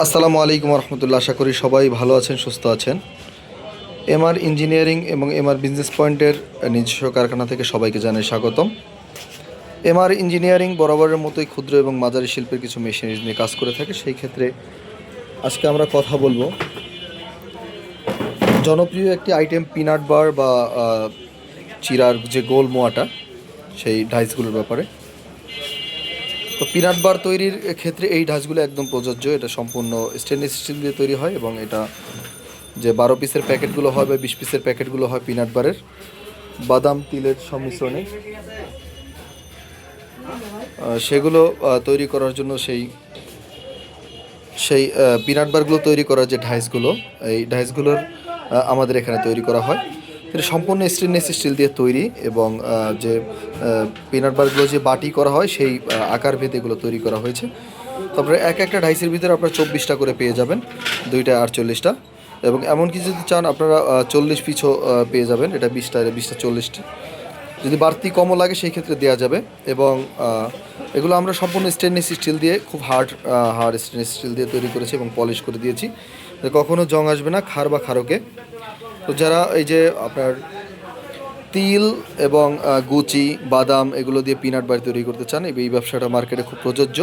আসসালামু আলাইকুম রহমতুল্লাহ। আশা করি সবাই ভালো আছেন, সুস্থ আছেন। এমআর ইঞ্জিনিয়ারিং এবং এমআর বিজনেস পয়েন্টের নিজস্ব কারখানা থেকে সবাইকে জানাই স্বাগতম। এমআর ইঞ্জিনিয়ারিং বরাবরের মতোই ক্ষুদ্র এবং মাঝারি শিল্পের কিছু মেশিনারিজ নিয়ে কাজ করে থাকে। সেই ক্ষেত্রে আজকে আমরা কথা বলবো জনপ্রিয় একটি আইটেম পিনাট বার বা চিরার যে গোল মোয়াটা, সেই ডাইসগুলোর ব্যাপারে। তো পিনাট বার তৈরির ক্ষেত্রে এই ঢাচগুলো একদম প্রযোজ্য। এটা সম্পূর্ণ স্টেনলেস স্টিল দিয়ে তৈরি হয় এবং এটা যে 12 পিসের প্যাকেটগুলো হয় বা 20 পিসের প্যাকেটগুলো হয় পিনাট বারের বাদাম তিলের সংমিশ্রণে, সেগুলো তৈরি করার জন্য সেই সেই পিনাট বারগুলো তৈরি করার যে ডাইসগুলো, এই ডাইসগুলোর আমাদের এখানে তৈরি করা হয়। এটা সম্পূর্ণ স্টেনলেস স্টিল দিয়ে তৈরি এবং যে পিনাট বারগুলো যে বাটি করা হয় সেই আকার ভেদে এগুলো তৈরি করা হয়েছে। তারপরে এক একটা ডাইসের ভিতরে আপনারা 24টা করে পেয়ে যাবেন, 2টা 48টা, এবং এমনকি যদি চান আপনারা 40 পিসও পেয়ে যাবেন। এটা 20টা 40টা, যদি বাড়তি কমও লাগে সেই ক্ষেত্রে দেওয়া যাবে। এবং এগুলো আমরা সম্পূর্ণ স্টেনলেস স্টিল দিয়ে, খুব হার্ড স্টেনলেস স্টিল দিয়ে তৈরি করেছি এবং পলিশ করে দিয়েছি, কখনো জং আসবে না খার বা খারকে। তো যারা এই যে আপনার তিল এবং গুচি বাদাম এগুলো দিয়ে পিনাট বার তৈরি করতে চান, এই ব্যবসাটা মার্কেটে খুব প্রযোজ্য।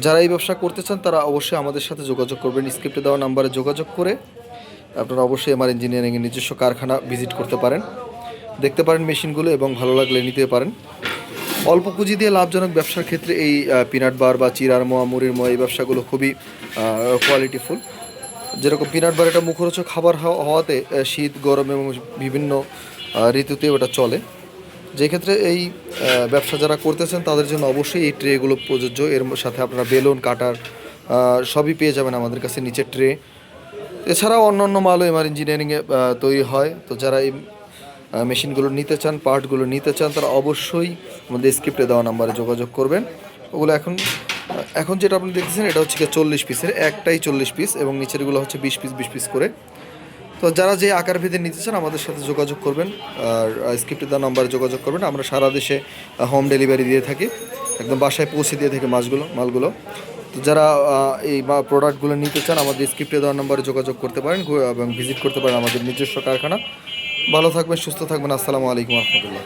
যারা এই ব্যবসা করতে চান তারা অবশ্যই আমাদের সাথে যোগাযোগ করবেন। স্ক্রিপ্টে দেওয়া নাম্বারে যোগাযোগ করে আপনারা অবশ্যই এমআর ইঞ্জিনিয়ারিংয়ের নিজস্ব কারখানা ভিজিট করতে পারেন, দেখতে পারেন মেশিনগুলো এবং ভালো লাগলে নিতে পারেন। অল্প পুঁজি দিয়ে লাভজনক ব্যবসার ক্ষেত্রে এই পিনাট বার বা চিরার মোয়া মুড়ির মোয়া এই ব্যবসাগুলো খুবই কোয়ালিটিফুল। যেরকম পিনাট বার এটা মুখরোচক খাবার হওয়াতে শীত গরম এবং বিভিন্ন ঋতুতে ওটা চলে। যে ক্ষেত্রে এই ব্যবসা যারা করতেছেন তাদের জন্য অবশ্যই এই ট্রেগুলো প্রযোজ্য। এর সাথে আপনারা বেলুন কাটার সবই পেয়ে যাবেন আমাদের কাছে, নিচের ট্রে। এছাড়াও অন্যান্য মালও এমআর ইঞ্জিনিয়ারিংয়ে তৈরি হয়। তো যারা এই মেশিনগুলো নিতে চান, পার্টগুলো নিতে চান, তারা অবশ্যই আমাদের স্ক্রিপ্টে দেওয়া নাম্বারে যোগাযোগ করবেন। ওগুলো এখন যেটা আপনি দেখতেছেন এটা হচ্ছে 40 পিসের, একটাই 40 পিস এবং নিচেরগুলো হচ্ছে 20 পিস 20 পিস করে। তো যারা যে আকার ভেদে নিতে চান আমাদের সাথে যোগাযোগ করবেন আর স্ক্রিপ্টে দেওয়া নাম্বারে যোগাযোগ করবেন। আমরা সারা দেশে হোম ডেলিভারি দিয়ে থাকি, একদম বাসায় পৌঁছে দিয়ে থাকি মালগুলো। তো যারা এই প্রোডাক্টগুলো নিতে চান আমাদের স্ক্রিপ্টে দেওয়া নাম্বারে যোগাযোগ করতে পারেন এবং ভিজিট করতে পারেন আমাদের নিজস্ব কারখানা। ভালো থাকবেন, সুস্থ থাকবেন। আসসালামু আলাইকুম রহমতুল্লাহ।